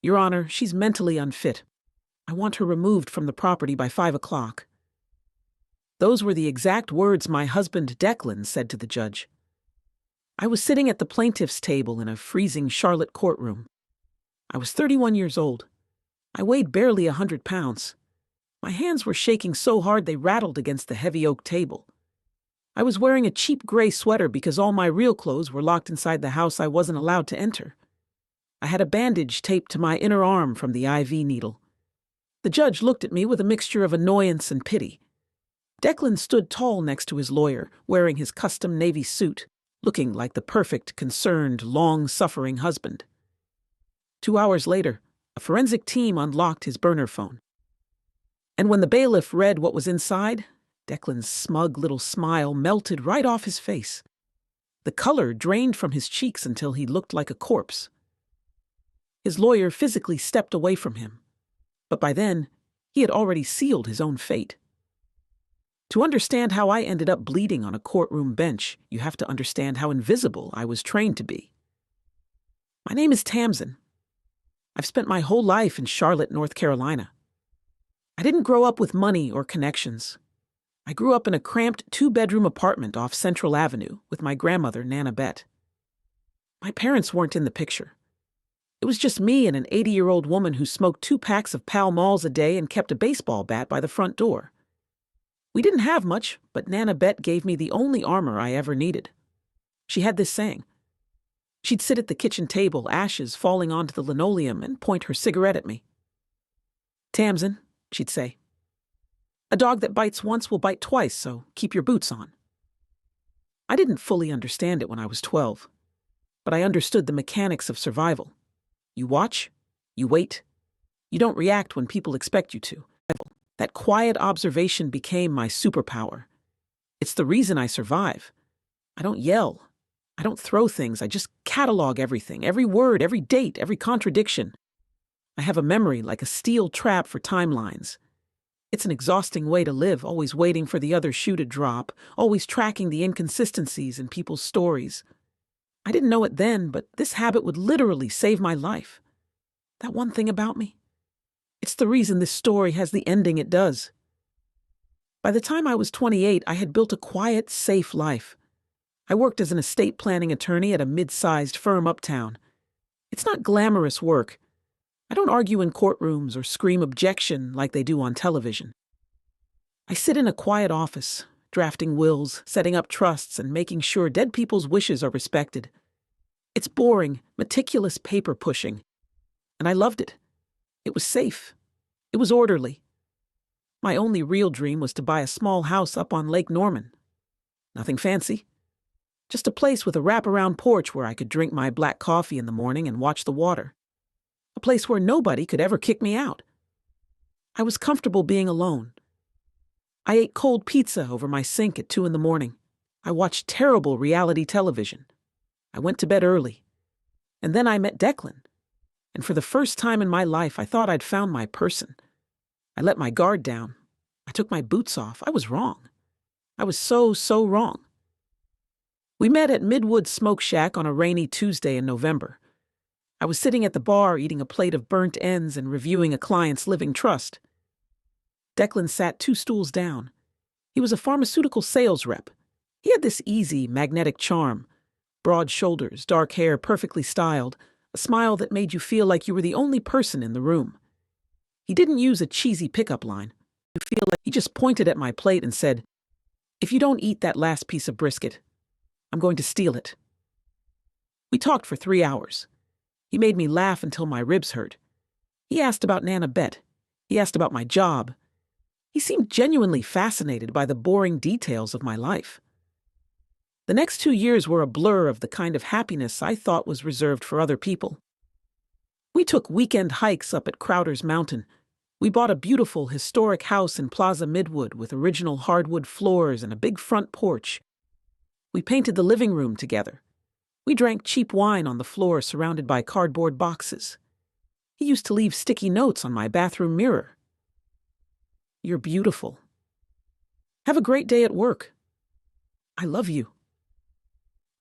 Your Honor, she's mentally unfit. I want her removed from the property by 5 o'clock. Those were the exact words my husband Declan said to the judge. I was sitting at the plaintiff's table in a freezing Charlotte courtroom. I was 31 years old. I weighed barely 100 pounds. My hands were shaking so hard they rattled against the heavy oak table. I was wearing a cheap gray sweater because all my real clothes were locked inside the house I wasn't allowed to enter. I had a bandage taped to my inner arm from the IV needle. The judge looked at me with a mixture of annoyance and pity. Declan stood tall next to his lawyer, wearing his custom navy suit, looking like the perfect, concerned, long-suffering husband. 2 hours later, a forensic team unlocked his burner phone. And when the bailiff read what was inside, Declan's smug little smile melted right off his face. The color drained from his cheeks until he looked like a corpse. His lawyer physically stepped away from him, but by then, he had already sealed his own fate. To understand how I ended up bleeding on a courtroom bench, you have to understand how invisible I was trained to be. My name is Tamsin. I've spent my whole life in Charlotte, North Carolina. I didn't grow up with money or connections. I grew up in a cramped 2-bedroom apartment off Central Avenue with my grandmother, Nana Bet. My parents weren't in the picture. It was just me and an 80-year-old woman who smoked 2 packs of Pall Malls a day and kept a baseball bat by the front door. We didn't have much, but Nana Bet gave me the only armor I ever needed. She had this saying. She'd sit at the kitchen table, ashes falling onto the linoleum, and point her cigarette at me. "Tamsin," she'd say, "a dog that bites once will bite twice, so keep your boots on." I didn't fully understand it when I was 12, but I understood the mechanics of survival. You watch, you wait, you don't react when people expect you to. That quiet observation became my superpower. It's the reason I survive. I don't yell. I don't throw things. I just catalog everything, every word, every date, every contradiction. I have a memory like a steel trap for timelines. It's an exhausting way to live, always waiting for the other shoe to drop, always tracking the inconsistencies in people's stories. I didn't know it then, but this habit would literally save my life. That one thing about me. It's the reason this story has the ending it does. By the time I was 28, I had built a quiet, safe life. I worked as an estate planning attorney at a mid-sized firm uptown. It's not glamorous work. I don't argue in courtrooms or scream objection like they do on television. I sit in a quiet office, drafting wills, setting up trusts, and making sure dead people's wishes are respected. It's boring, meticulous paper pushing. And I loved it. It was safe. It was orderly. My only real dream was to buy a small house up on Lake Norman. Nothing fancy. Just a place with a wraparound porch where I could drink my black coffee in the morning and watch the water. A place where nobody could ever kick me out. I was comfortable being alone. I ate cold pizza over my sink at 2 a.m. I watched terrible reality television. I went to bed early. And then I met Declan. And for the first time in my life, I thought I'd found my person. I let my guard down. I took my boots off. I was wrong. I was so wrong. We met at Midwood Smoke Shack on a rainy Tuesday in November. I was sitting at the bar eating a plate of burnt ends and reviewing a client's living trust. Declan sat 2 stools down. He was a pharmaceutical sales rep. He had this easy, magnetic charm. Broad shoulders, dark hair, perfectly styled. A smile that made you feel like you were the only person in the room. He didn't use a cheesy pickup line. You feel like he just pointed at my plate and said, "If you don't eat that last piece of brisket, I'm going to steal it." We talked for 3 hours. He made me laugh until my ribs hurt. He asked about Nana Bet. He asked about my job. He seemed genuinely fascinated by the boring details of my life. The next 2 years were a blur of the kind of happiness I thought was reserved for other people. We took weekend hikes up at Crowder's Mountain. We bought a beautiful, historic house in Plaza Midwood with original hardwood floors and a big front porch. We painted the living room together. We drank cheap wine on the floor surrounded by cardboard boxes. He used to leave sticky notes on my bathroom mirror. "You're beautiful. Have a great day at work. I love you."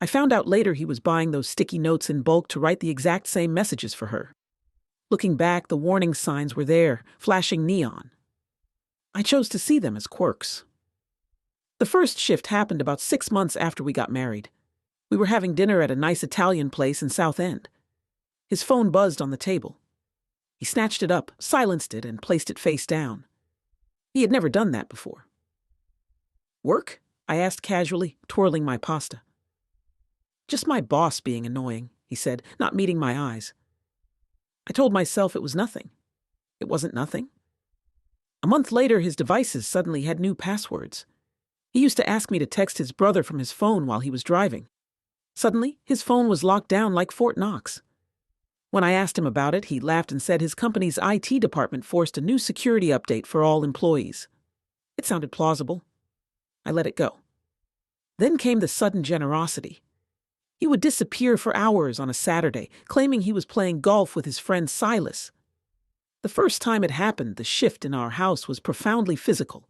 I found out later he was buying those sticky notes in bulk to write the exact same messages for her. Looking back, the warning signs were there, flashing neon. I chose to see them as quirks. The first shift happened about 6 months after we got married. We were having dinner at a nice Italian place in South End. His phone buzzed on the table. He snatched it up, silenced it, and placed it face down. He had never done that before. "Work?" I asked casually, twirling my pasta. "Just my boss being annoying," he said, not meeting my eyes. I told myself it was nothing. It wasn't nothing. A month later, his devices suddenly had new passwords. He used to ask me to text his brother from his phone while he was driving. Suddenly, his phone was locked down like Fort Knox. When I asked him about it, he laughed and said his company's IT department forced a new security update for all employees. It sounded plausible. I let it go. Then came the sudden generosity. He would disappear for hours on a Saturday, claiming he was playing golf with his friend Silas. The first time it happened, the shift in our house was profoundly physical.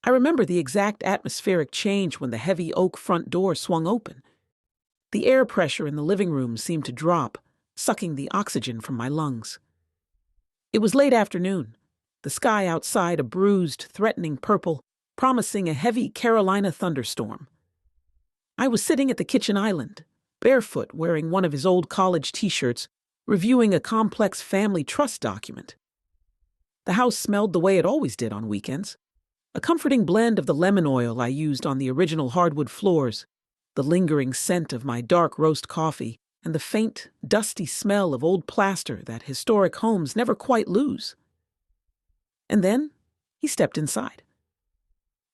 I remember the exact atmospheric change when the heavy oak front door swung open. The air pressure in the living room seemed to drop, sucking the oxygen from my lungs. It was late afternoon, the sky outside a bruised, threatening purple, promising a heavy Carolina thunderstorm. I was sitting at the kitchen island, barefoot, wearing one of his old college t-shirts, reviewing a complex family trust document. The house smelled the way it always did on weekends, a comforting blend of the lemon oil I used on the original hardwood floors, the lingering scent of my dark roast coffee, and the faint, dusty smell of old plaster that historic homes never quite lose. And then he stepped inside.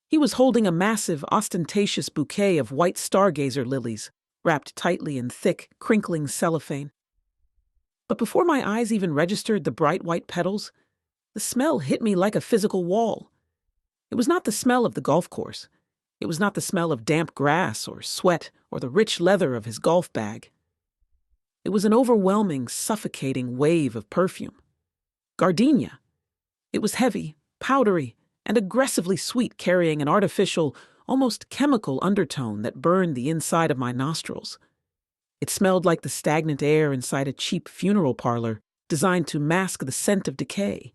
He was holding a massive, ostentatious bouquet of white stargazer lilies, wrapped tightly in thick, crinkling cellophane. But before my eyes even registered the bright white petals, the smell hit me like a physical wall. It was not the smell of the golf course. It was not the smell of damp grass or sweat or the rich leather of his golf bag. It was an overwhelming, suffocating wave of perfume. Gardenia. It was heavy, powdery, and aggressively sweet, carrying an artificial, almost chemical undertone that burned the inside of my nostrils. It smelled like the stagnant air inside a cheap funeral parlor designed to mask the scent of decay.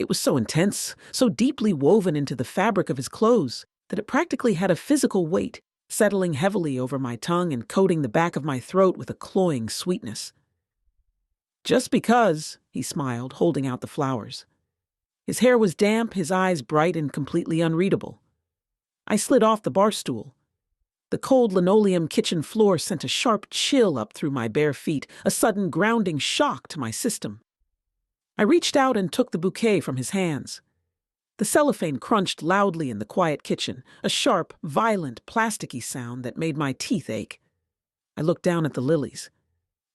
It was so intense, so deeply woven into the fabric of his clothes, that it practically had a physical weight, settling heavily over my tongue and coating the back of my throat with a cloying sweetness. "Just because," he smiled, holding out the flowers. His hair was damp, his eyes bright and completely unreadable. I slid off the bar stool. The cold linoleum kitchen floor sent a sharp chill up through my bare feet, a sudden grounding shock to my system. I reached out and took the bouquet from his hands. The cellophane crunched loudly in the quiet kitchen, a sharp, violent, plasticky sound that made my teeth ache. I looked down at the lilies.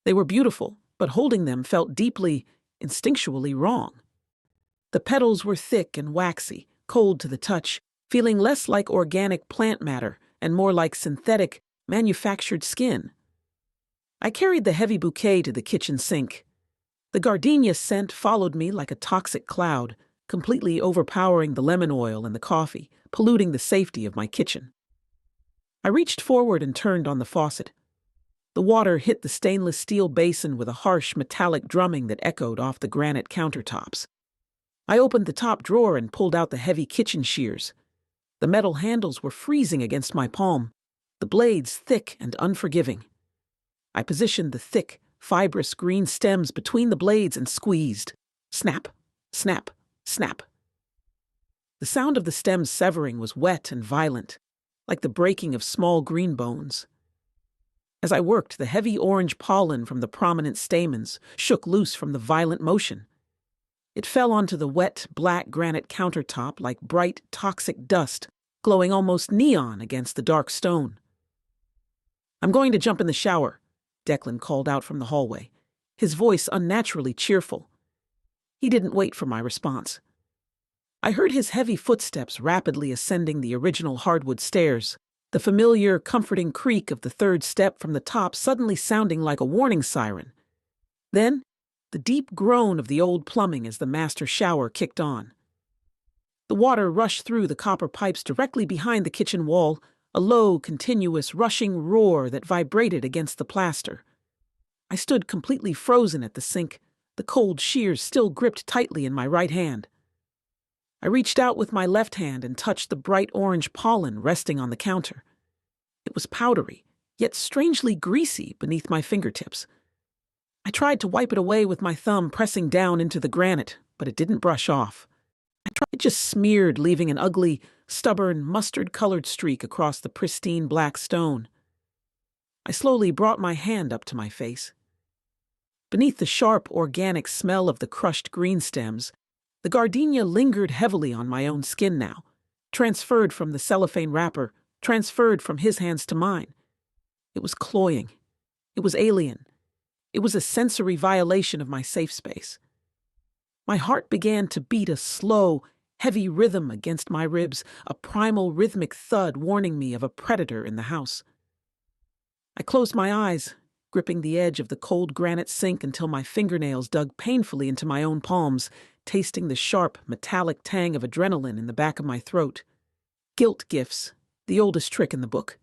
They were beautiful, but holding them felt deeply, instinctually wrong. The petals were thick and waxy, cold to the touch, feeling less like organic plant matter and more like synthetic, manufactured skin. I carried the heavy bouquet to the kitchen sink. The gardenia scent followed me like a toxic cloud, completely overpowering the lemon oil and the coffee, polluting the safety of my kitchen. I reached forward and turned on the faucet. The water hit the stainless steel basin with a harsh metallic drumming that echoed off the granite countertops. I opened the top drawer and pulled out the heavy kitchen shears. The metal handles were freezing against my palm, the blades thick and unforgiving. I positioned the thick, fibrous green stems between the blades and squeezed. Snap, snap, snap. The sound of the stems severing was wet and violent, like the breaking of small green bones. As I worked, the heavy orange pollen from the prominent stamens shook loose from the violent motion. It fell onto the wet, black granite countertop like bright, toxic dust, glowing almost neon against the dark stone. "I'm going to jump in the shower," Declan called out from the hallway, his voice unnaturally cheerful. He didn't wait for my response. I heard his heavy footsteps rapidly ascending the original hardwood stairs, the familiar, comforting creak of the third step from the top suddenly sounding like a warning siren. Then, the deep groan of the old plumbing as the master shower kicked on. The water rushed through the copper pipes directly behind the kitchen wall, a low, continuous, rushing roar that vibrated against the plaster. I stood completely frozen at the sink, the cold shears still gripped tightly in my right hand. I reached out with my left hand and touched the bright orange pollen resting on the counter. It was powdery, yet strangely greasy beneath my fingertips. I tried to wipe it away with my thumb pressing down into the granite, but it didn't brush off. It just smeared, leaving an ugly, stubborn, mustard-colored streak across the pristine black stone. I slowly brought my hand up to my face. Beneath the sharp, organic smell of the crushed green stems, the gardenia lingered heavily on my own skin now, transferred from the cellophane wrapper, transferred from his hands to mine. It was cloying. It was alien. It was a sensory violation of my safe space. My heart began to beat a slow, heavy rhythm against my ribs, a primal rhythmic thud warning me of a predator in the house. I closed my eyes, gripping the edge of the cold granite sink until my fingernails dug painfully into my own palms, tasting the sharp, metallic tang of adrenaline in the back of my throat. Guilt gifts, the oldest trick in the book.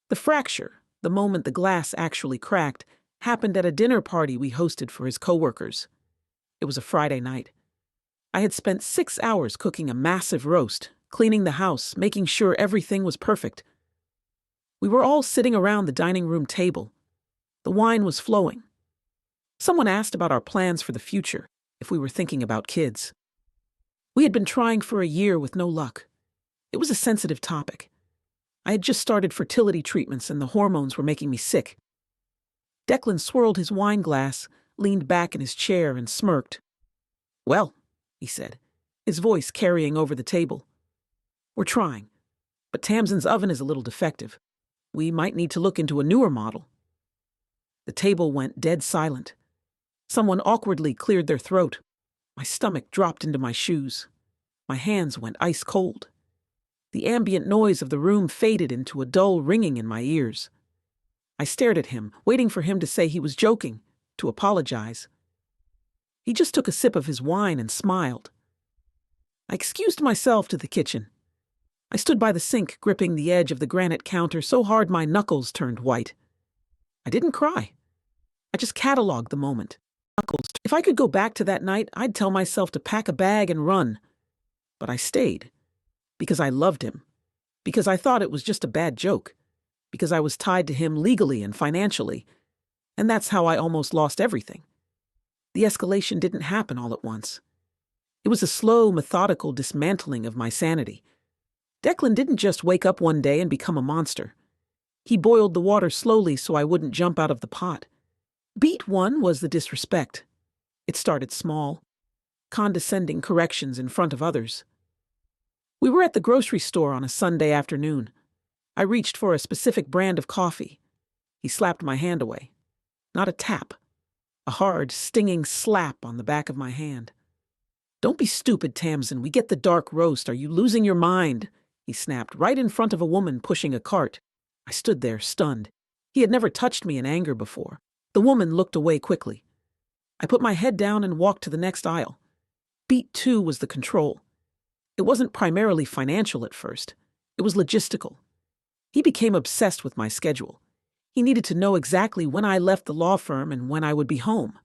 The fracture, the moment the glass actually cracked, happened at a dinner party we hosted for his coworkers. It was a Friday night. I had spent 6 hours cooking a massive roast, cleaning the house, making sure everything was perfect. We were all sitting around the dining room table. The wine was flowing. Someone asked about our plans for the future, if we were thinking about kids. We had been trying for a year with no luck. It was a sensitive topic. I had just started fertility treatments and the hormones were making me sick. Declan swirled his wine glass, leaned back in his chair and smirked. "Well," he said, his voice carrying over the table, "we're trying, but Tamsin's oven is a little defective. We might need to look into a newer model." The table went dead silent. Someone awkwardly cleared their throat. My stomach dropped into my shoes. My hands went ice cold. The ambient noise of the room faded into a dull ringing in my ears. I stared at him, waiting for him to say he was joking, to apologize. He just took a sip of his wine and smiled. I excused myself to the kitchen. I stood by the sink, gripping the edge of the granite counter so hard my knuckles turned white. I didn't cry. I just cataloged the moment. If I could go back to that night, I'd tell myself to pack a bag and run. But I stayed. Because I loved him. Because I thought it was just a bad joke. Because I was tied to him legally and financially. And that's how I almost lost everything. The escalation didn't happen all at once. It was a slow, methodical dismantling of my sanity. Declan didn't just wake up one day and become a monster. He boiled the water slowly so I wouldn't jump out of the pot. Beat one was the disrespect. It started small, condescending corrections in front of others. We were at the grocery store on a Sunday afternoon. I reached for a specific brand of coffee. He slapped my hand away. Not a tap. A hard, stinging slap on the back of my hand. "Don't be stupid, Tamsin. We get the dark roast. Are you losing your mind?" He snapped, right in front of a woman pushing a cart. I stood there, stunned. He had never touched me in anger before. The woman looked away quickly. I put my head down and walked to the next aisle. Beat two was the control. It wasn't primarily financial at first. It was logistical. He became obsessed with my schedule. He needed to know exactly when I left the law firm and when I would be home.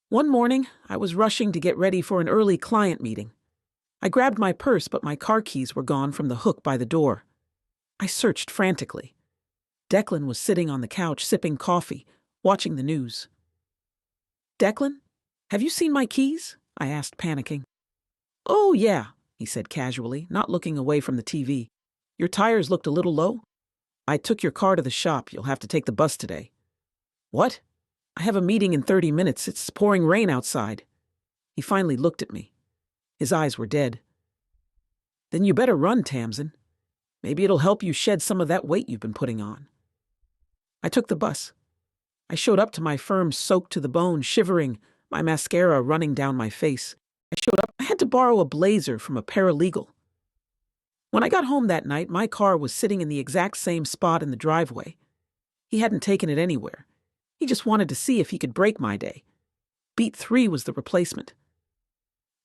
One morning, I was rushing to get ready for an early client meeting. I grabbed my purse, but my car keys were gone from the hook by the door. I searched frantically. Declan was sitting on the couch sipping coffee, watching the news. "Declan, have you seen my keys?" I asked, panicking. "Oh, yeah," he said casually, not looking away from the TV. "Your tires looked a little low. I took your car to the shop. You'll have to take the bus today." "What?" "I have a meeting in 30 minutes. It's pouring rain outside." He finally looked at me. His eyes were dead. "Then you better run, Tamsin. Maybe it'll help you shed some of that weight you've been putting on." I took the bus. I showed up to my firm soaked to the bone, shivering, my mascara running down my face. I had to borrow a blazer from a paralegal. When I got home that night, my car was sitting in the exact same spot in the driveway. He hadn't taken it anywhere. He just wanted to see if he could break my day. Beat 3 was the replacement.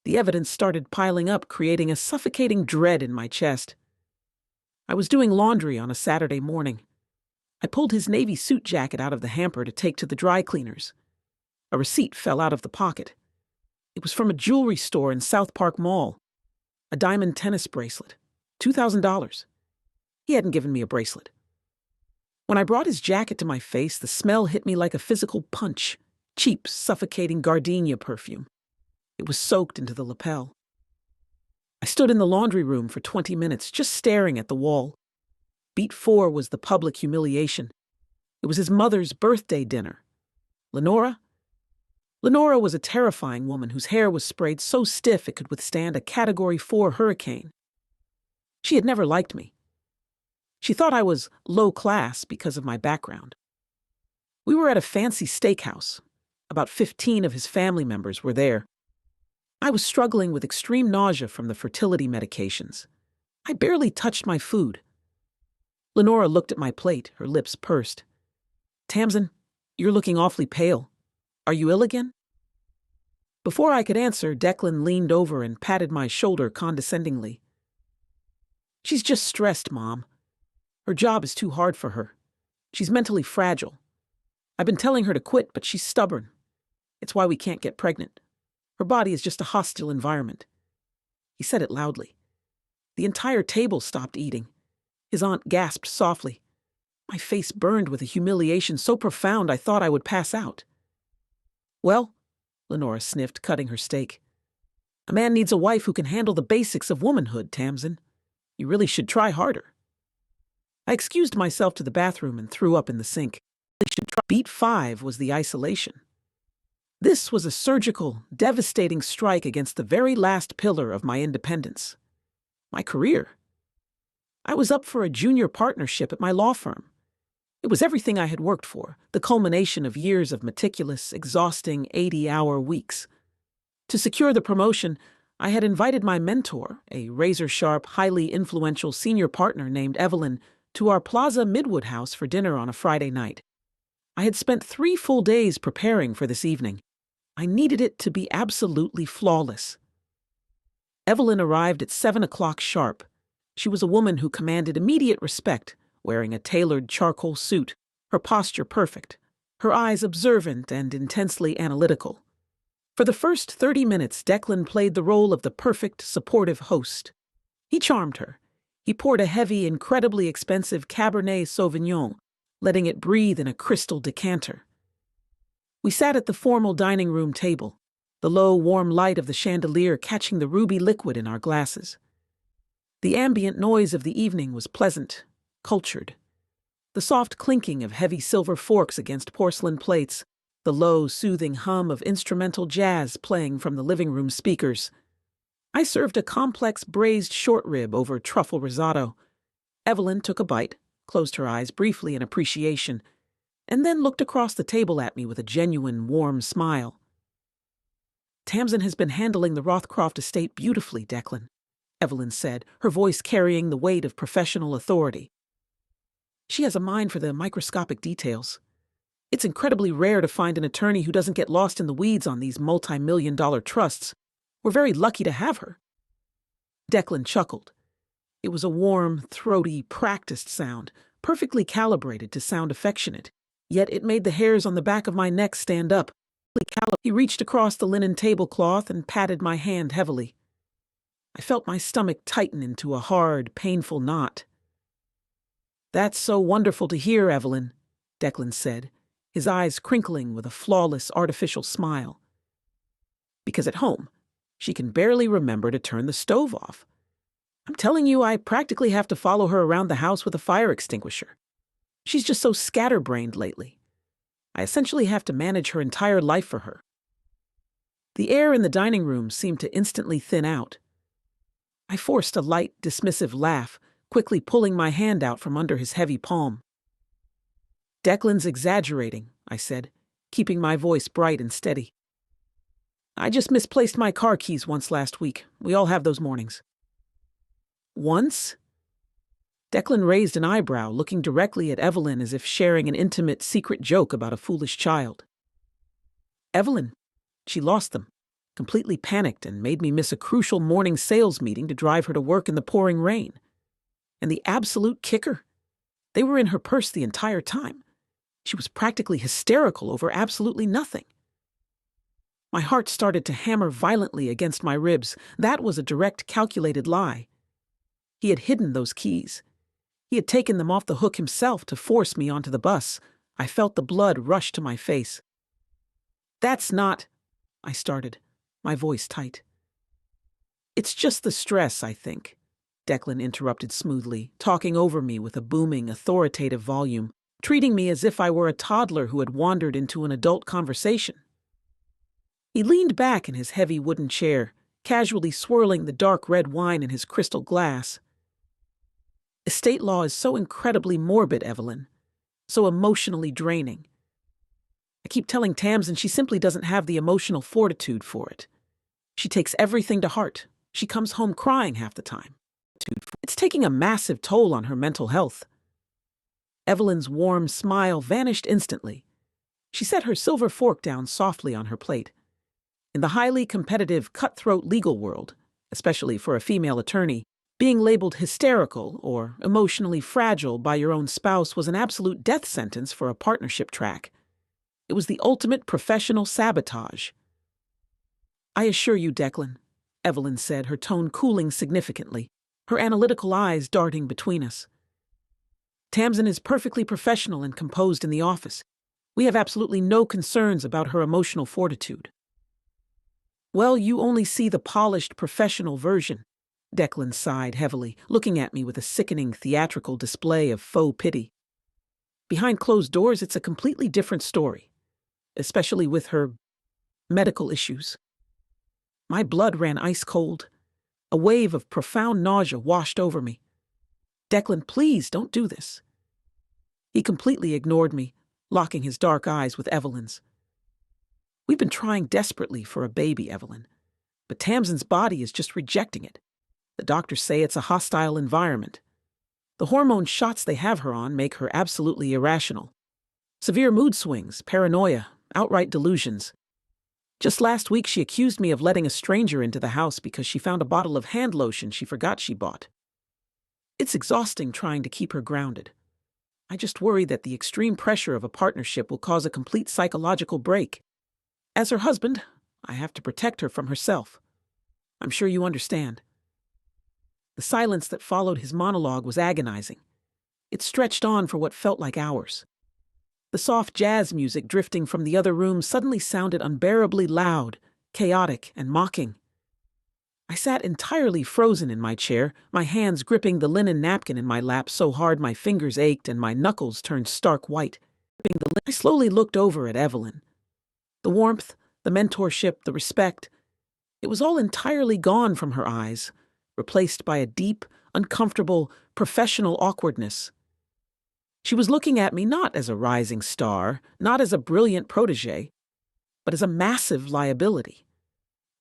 The evidence started piling up, creating a suffocating dread in my chest. I was doing laundry on a Saturday morning. I pulled his navy suit jacket out of the hamper to take to the dry cleaners. A receipt fell out of the pocket. It was from a jewelry store in South Park Mall. A diamond tennis bracelet. $2,000. He hadn't given me a bracelet. When I brought his jacket to my face, the smell hit me like a physical punch. Cheap, suffocating gardenia perfume. It was soaked into the lapel. I stood in the laundry room for 20 minutes, just staring at the wall. Beat 4 was the public humiliation. It was his mother's birthday dinner. Lenora? Lenora was a terrifying woman whose hair was sprayed so stiff it could withstand a Category 4 hurricane. She had never liked me. She thought I was low class because of my background. We were at a fancy steakhouse. About 15 of his family members were there. I was struggling with extreme nausea from the fertility medications. I barely touched my food. Lenora looked at my plate, her lips pursed. "Tamsin, you're looking awfully pale. Are you ill again?" Before I could answer, Declan leaned over and patted my shoulder condescendingly. "She's just stressed, Mom. Her job is too hard for her. She's mentally fragile. I've been telling her to quit, but she's stubborn. It's why we can't get pregnant. Her body is just a hostile environment." He said it loudly. The entire table stopped eating. His aunt gasped softly. My face burned with a humiliation so profound I thought I would pass out. "Well," Lenora sniffed, cutting her steak, "a man needs a wife who can handle the basics of womanhood, Tamsin. You really should try harder." I excused myself to the bathroom and threw up in the sink. Beat 5 was the isolation. This was a surgical, devastating strike against the very last pillar of my independence. My career. I was up for a junior partnership at my law firm. It was everything I had worked for, the culmination of years of meticulous, exhausting 80-hour weeks. To secure the promotion, I had invited my mentor, a razor-sharp, highly influential senior partner named Evelyn, to our Plaza Midwood house for dinner on a Friday night. I had spent 3 full days preparing for this evening. I needed it to be absolutely flawless. Evelyn arrived at 7 o'clock sharp. She was a woman who commanded immediate respect, wearing a tailored charcoal suit, her posture perfect, her eyes observant and intensely analytical. For the first 30 minutes, Declan played the role of the perfect, supportive host. He charmed her. He poured a heavy, incredibly expensive Cabernet Sauvignon, letting it breathe in a crystal decanter. We sat at the formal dining room table, the low, warm light of the chandelier catching the ruby liquid in our glasses. The ambient noise of the evening was pleasant, cultured. The soft clinking of heavy silver forks against porcelain plates, the low, soothing hum of instrumental jazz playing from the living room speakers. I served a complex braised short rib over truffle risotto. Evelyn took a bite, closed her eyes briefly in appreciation, and then looked across the table at me with a genuine, warm smile. "Tamsin has been handling the Rothcroft estate beautifully, Declan," Evelyn said, her voice carrying the weight of professional authority. "She has a mind for the microscopic details. It's incredibly rare to find an attorney who doesn't get lost in the weeds on these multi-million-dollar trusts. We're very lucky to have her." Declan chuckled. It was a warm, throaty, practiced sound, perfectly calibrated to sound affectionate, yet it made the hairs on the back of my neck stand up. He reached across the linen tablecloth and patted my hand heavily. I felt my stomach tighten into a hard, painful knot. "That's so wonderful to hear, Evelyn," Declan said, his eyes crinkling with a flawless, artificial smile. "Because at home, she can barely remember to turn the stove off. I'm telling you, I practically have to follow her around the house with a fire extinguisher. She's just so scatterbrained lately. I essentially have to manage her entire life for her." The air in the dining room seemed to instantly thin out. I forced a light, dismissive laugh, quickly pulling my hand out from under his heavy palm. "Declan's exaggerating," I said, keeping my voice bright and steady. "I just misplaced my car keys once last week. We all have those mornings." "Once?" Declan raised an eyebrow, looking directly at Evelyn as if sharing an intimate, secret joke about a foolish child. "Evelyn, she lost them, completely panicked, and made me miss a crucial morning sales meeting to drive her to work in the pouring rain. And the absolute kicker? They were in her purse the entire time. She was practically hysterical over absolutely nothing. My heart started to hammer violently against my ribs. That was a direct, calculated lie. He had hidden those keys. He had taken them off the hook himself to force me onto the bus. I felt the blood rush to my face. "That's not," I started, my voice tight. "It's just the stress, I think," Declan interrupted smoothly, talking over me with a booming, authoritative volume, treating me as if I were a toddler who had wandered into an adult conversation. He leaned back in his heavy wooden chair, casually swirling the dark red wine in his crystal glass. "Estate law is so incredibly morbid, Evelyn. So emotionally draining. I keep telling Tamsin she simply doesn't have the emotional fortitude for it. She takes everything to heart. She comes home crying half the time. It's taking a massive toll on her mental health." Evelyn's warm smile vanished instantly. She set her silver fork down softly on her plate. In the highly competitive, cutthroat legal world, especially for a female attorney, being labeled hysterical or emotionally fragile by your own spouse was an absolute death sentence for a partnership track. It was the ultimate professional sabotage. "I assure you, Declan," Evelyn said, her tone cooling significantly, her analytical eyes darting between us. "Tamsin is perfectly professional and composed in the office. We have absolutely no concerns about her emotional fortitude." "Well, you only see the polished professional version," Declan sighed heavily, looking at me with a sickening theatrical display of faux pity. "Behind closed doors, it's a completely different story, especially with her medical issues." My blood ran ice cold. A wave of profound nausea washed over me. "Declan, please don't do this." He completely ignored me, locking his dark eyes with Evelyn's. "We've been trying desperately for a baby, Evelyn, but Tamsin's body is just rejecting it. The doctors say it's a hostile environment. The hormone shots they have her on make her absolutely irrational. Severe mood swings, paranoia, outright delusions. Just last week she accused me of letting a stranger into the house because she found a bottle of hand lotion she forgot she bought. It's exhausting trying to keep her grounded. I just worry that the extreme pressure of a partnership will cause a complete psychological break. As her husband, I have to protect her from herself. I'm sure you understand." The silence that followed his monologue was agonizing. It stretched on for what felt like hours. The soft jazz music drifting from the other room suddenly sounded unbearably loud, chaotic, and mocking. I sat entirely frozen in my chair, my hands gripping the linen napkin in my lap so hard my fingers ached and my knuckles turned stark white. I slowly looked over at Evelyn. The warmth, the mentorship, the respect, it was all entirely gone from her eyes, replaced by a deep, uncomfortable, professional awkwardness. She was looking at me not as a rising star, not as a brilliant protege, but as a massive liability.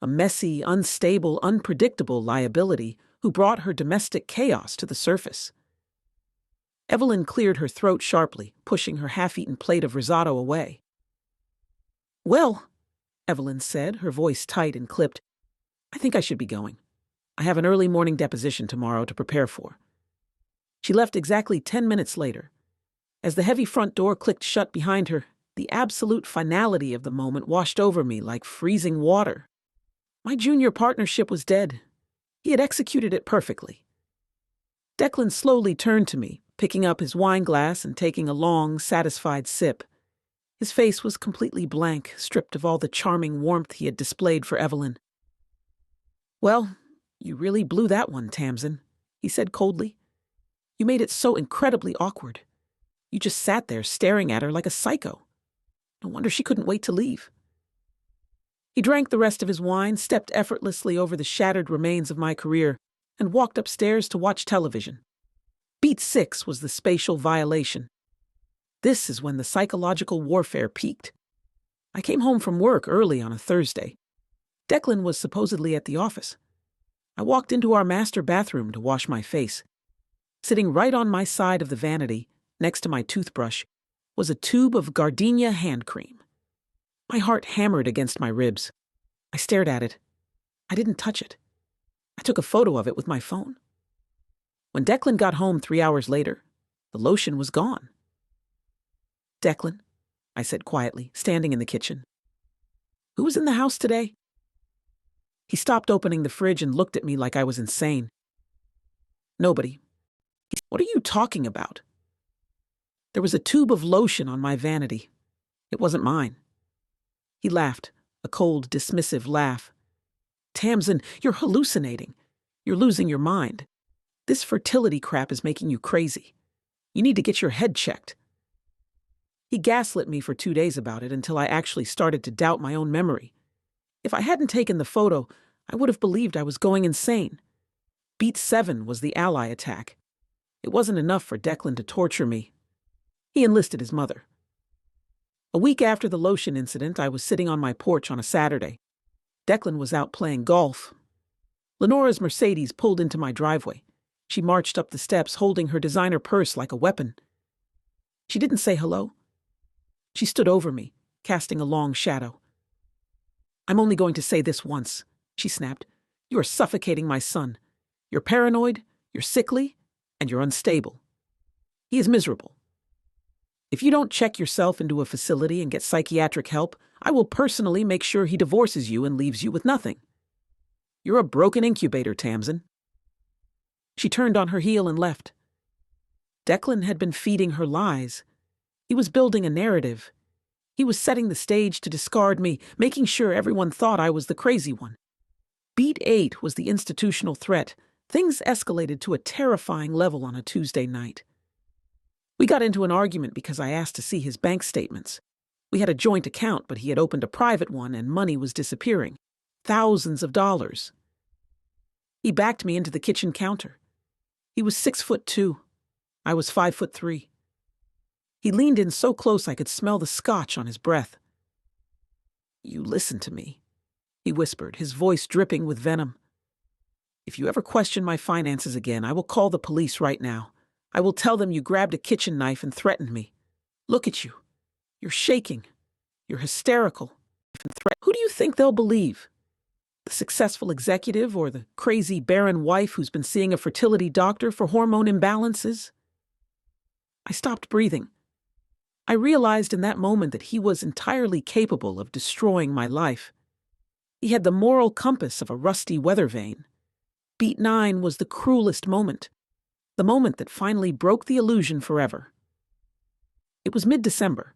A messy, unstable, unpredictable liability who brought her domestic chaos to the surface. Evelyn cleared her throat sharply, pushing her half-eaten plate of risotto away. "Well," Evelyn said, her voice tight and clipped, "I think I should be going. I have an early morning deposition tomorrow to prepare for." She left exactly 10 minutes later. As the heavy front door clicked shut behind her, the absolute finality of the moment washed over me like freezing water. My junior partnership was dead. He had executed it perfectly. Declan slowly turned to me, picking up his wine glass and taking a long, satisfied sip. His face was completely blank, stripped of all the charming warmth he had displayed for Evelyn. "Well, you really blew that one, Tamsin," he said coldly. "You made it so incredibly awkward. You just sat there staring at her like a psycho. No wonder she couldn't wait to leave." He drank the rest of his wine, stepped effortlessly over the shattered remains of my career, and walked upstairs to watch television. Beat 6 was the spatial violation. This is when the psychological warfare peaked. I came home from work early on a Thursday. Declan was supposedly at the office. I walked into our master bathroom to wash my face. Sitting right on my side of the vanity, next to my toothbrush, was a tube of gardenia hand cream. My heart hammered against my ribs. I stared at it. I didn't touch it. I took a photo of it with my phone. When Declan got home 3 hours later, the lotion was gone. "Declan," I said quietly, standing in the kitchen. Who was in the house today? He stopped opening the fridge and looked at me like I was insane. Nobody. What are you talking about? There was a tube of lotion on my vanity. It wasn't mine. He laughed, a cold, dismissive laugh. Tamsin, you're hallucinating. You're losing your mind. This fertility crap is making you crazy. You need to get your head checked. He gaslit me for 2 days about it until I actually started to doubt my own memory. If I hadn't taken the photo, I would have believed I was going insane. Beat 7 was the ally attack. It wasn't enough for Declan to torture me. He enlisted his mother. A week after the lotion incident, I was sitting on my porch on a Saturday. Declan was out playing golf. Lenora's Mercedes pulled into my driveway. She marched up the steps holding her designer purse like a weapon. She didn't say hello. She stood over me, casting a long shadow. I'm only going to say this once, she snapped. You are suffocating my son. You're paranoid, you're sickly, and you're unstable. He is miserable. If you don't check yourself into a facility and get psychiatric help, I will personally make sure he divorces you and leaves you with nothing. You're a broken incubator, Tamsin. She turned on her heel and left. Declan had been feeding her lies. He was building a narrative. He was setting the stage to discard me, making sure everyone thought I was the crazy one. Beat 8 was the institutional threat. Things escalated to a terrifying level on a Tuesday night. We got into an argument because I asked to see his bank statements. We had a joint account, but he had opened a private one and money was disappearing. Thousands of dollars. He backed me into the kitchen counter. He was 6'2". I was 5'3". He leaned in so close I could smell the scotch on his breath. You listen to me, he whispered, his voice dripping with venom. If you ever question my finances again, I will call the police right now. I will tell them you grabbed a kitchen knife and threatened me. Look at you. You're shaking. You're hysterical. Who do you think they'll believe? The successful executive or the crazy barren wife who's been seeing a fertility doctor for hormone imbalances? I stopped breathing. I realized in that moment that he was entirely capable of destroying my life. He had the moral compass of a rusty weather vane. Beat 9 was the cruelest moment. The moment that finally broke the illusion forever. It was mid-December.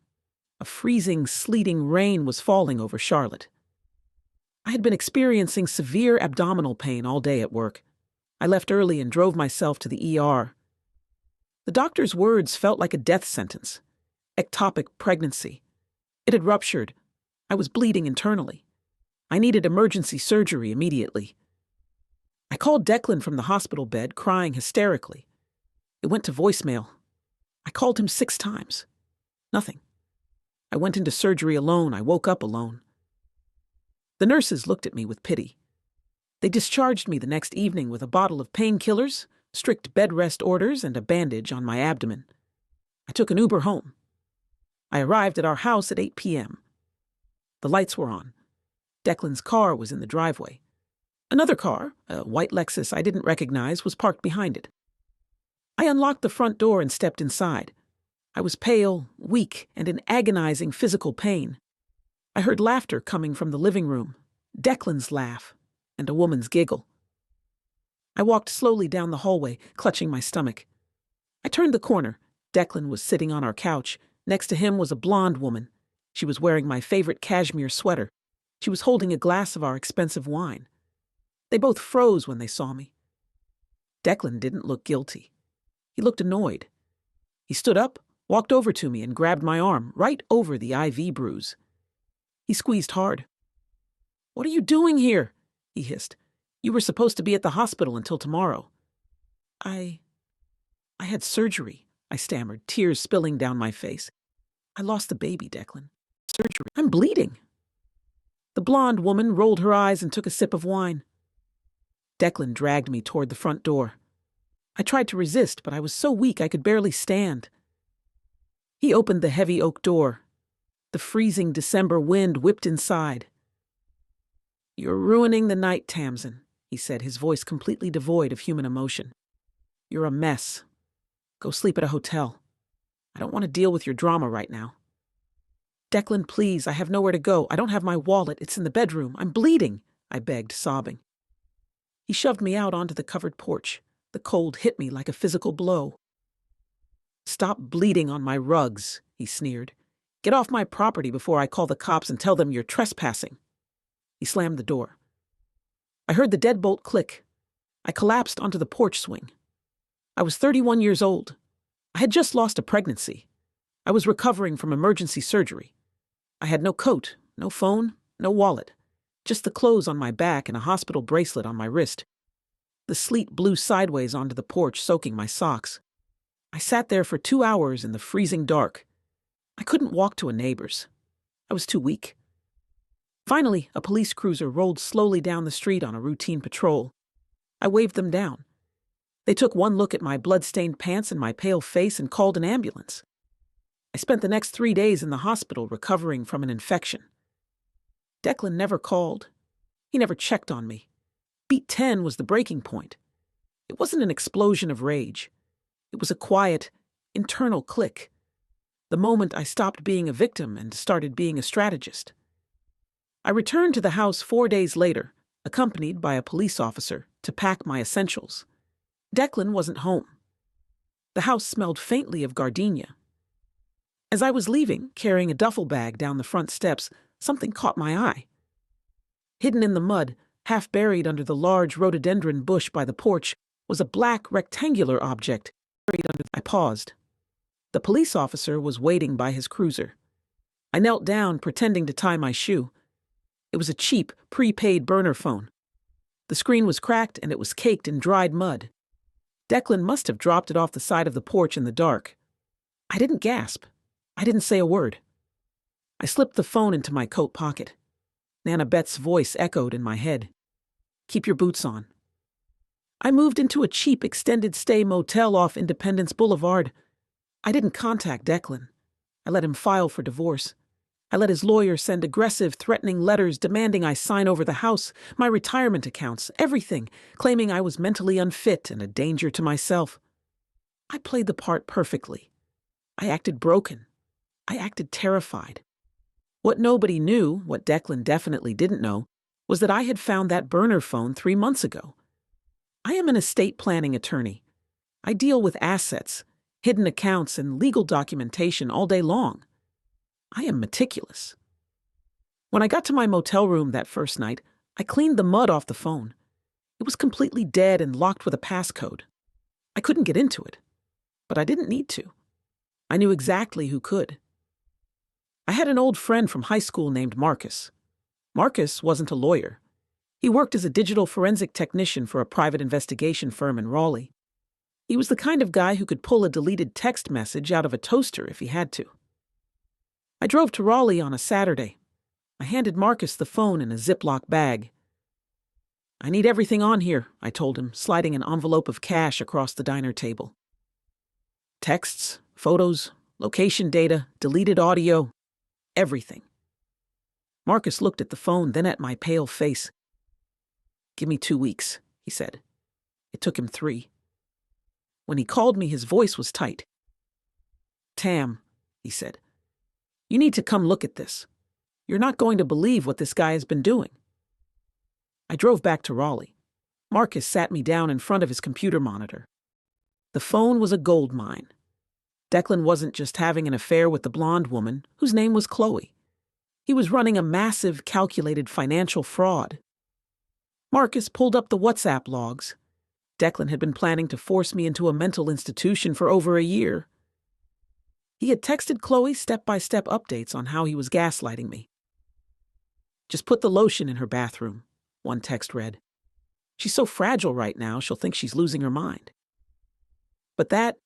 A freezing, sleeting rain was falling over Charlotte. I had been experiencing severe abdominal pain all day at work. I left early and drove myself to the ER. The doctor's words felt like a death sentence. Ectopic pregnancy. It had ruptured. I was bleeding internally. I needed emergency surgery immediately. I called Declan from the hospital bed, crying hysterically. It went to voicemail. I called him 6 times. Nothing. I went into surgery alone. I woke up alone. The nurses looked at me with pity. They discharged me the next evening with a bottle of painkillers, strict bed rest orders, and a bandage on my abdomen. I took an Uber home. I arrived at our house at 8 p.m. The lights were on. Declan's car was in the driveway. Another car, a white Lexus I didn't recognize, was parked behind it. I unlocked the front door and stepped inside. I was pale, weak, and in agonizing physical pain. I heard laughter coming from the living room, Declan's laugh, and a woman's giggle. I walked slowly down the hallway, clutching my stomach. I turned the corner. Declan was sitting on our couch. Next to him was a blonde woman. She was wearing my favorite cashmere sweater. She was holding a glass of our expensive wine. They both froze when they saw me. Declan didn't look guilty. He looked annoyed. He stood up, walked over to me, and grabbed my arm, right over the IV bruise. He squeezed hard. "What are you doing here?" he hissed. "You were supposed to be at the hospital until tomorrow." I had surgery, I stammered, tears spilling down my face. "I lost the baby, Declan. Surgery. I'm bleeding." The blonde woman rolled her eyes and took a sip of wine. Declan dragged me toward the front door. I tried to resist, but I was so weak I could barely stand. He opened the heavy oak door. The freezing December wind whipped inside. "You're ruining the night, Tamsin," he said, his voice completely devoid of human emotion. "You're a mess. Go sleep at a hotel. I don't want to deal with your drama right now." Declan, please, I have nowhere to go. I don't have my wallet. It's in the bedroom. I'm bleeding, I begged, sobbing. He shoved me out onto the covered porch. The cold hit me like a physical blow. Stop bleeding on my rugs, he sneered. Get off my property before I call the cops and tell them you're trespassing. He slammed the door. I heard the deadbolt click. I collapsed onto the porch swing. I was 31 years old. I had just lost a pregnancy. I was recovering from emergency surgery. I had no coat, no phone, no wallet, just the clothes on my back and a hospital bracelet on my wrist. The sleet blew sideways onto the porch, soaking my socks. I sat there for 2 hours in the freezing dark. I couldn't walk to a neighbor's. I was too weak. Finally, a police cruiser rolled slowly down the street on a routine patrol. I waved them down. They took one look at my blood-stained pants and my pale face and called an ambulance. I spent the next 3 days in the hospital recovering from an infection. Declan never called. He never checked on me. Beat 10 was the breaking point. It wasn't an explosion of rage. It was a quiet, internal click. The moment I stopped being a victim and started being a strategist. I returned to the house 4 days later, accompanied by a police officer, to pack my essentials. Declan wasn't home. The house smelled faintly of gardenia. As I was leaving, carrying a duffel bag down the front steps, something caught my eye. Hidden in the mud, half buried under the large rhododendron bush by the porch, was a black rectangular object. I paused. The police officer was waiting by his cruiser. I knelt down, pretending to tie my shoe. It was a cheap, prepaid burner phone. The screen was cracked and it was caked in dried mud. Declan must have dropped it off the side of the porch in the dark. I didn't gasp. I didn't say a word. I slipped the phone into my coat pocket. Nana Bet's voice echoed in my head. Keep your boots on. I moved into a cheap extended-stay motel off Independence Boulevard. I didn't contact Declan. I let him file for divorce. I let his lawyer send aggressive, threatening letters demanding I sign over the house, my retirement accounts, everything, claiming I was mentally unfit and a danger to myself. I played the part perfectly. I acted broken. I acted terrified. What nobody knew, what Declan definitely didn't know, was that I had found that burner phone 3 months ago. I am an estate planning attorney. I deal with assets, hidden accounts, and legal documentation all day long. I am meticulous. When I got to my motel room that first night, I cleaned the mud off the phone. It was completely dead and locked with a passcode. I couldn't get into it, but I didn't need to. I knew exactly who could. I had an old friend from high school named Marcus. Marcus wasn't a lawyer. He worked as a digital forensic technician for a private investigation firm in Raleigh. He was the kind of guy who could pull a deleted text message out of a toaster if he had to. I drove to Raleigh on a Saturday. I handed Marcus the phone in a Ziploc bag. I need everything on here, I told him, sliding an envelope of cash across the diner table. Texts, photos, location data, deleted audio, everything. Marcus looked at the phone, then at my pale face. Give me 2 weeks, he said. It took him 3. When he called me, his voice was tight. Tam, he said, you need to come look at this. You're not going to believe what this guy has been doing. I drove back to Raleigh. Marcus sat me down in front of his computer monitor. The phone was a gold mine. Declan wasn't just having an affair with the blonde woman, whose name was Chloe. He was running a massive, calculated financial fraud. Marcus pulled up the WhatsApp logs. Declan had been planning to force me into a mental institution for over a year. He had texted Chloe step-by-step updates on how he was gaslighting me. Just put the lotion in her bathroom, one text read. She's so fragile right now, she'll think she's losing her mind. But that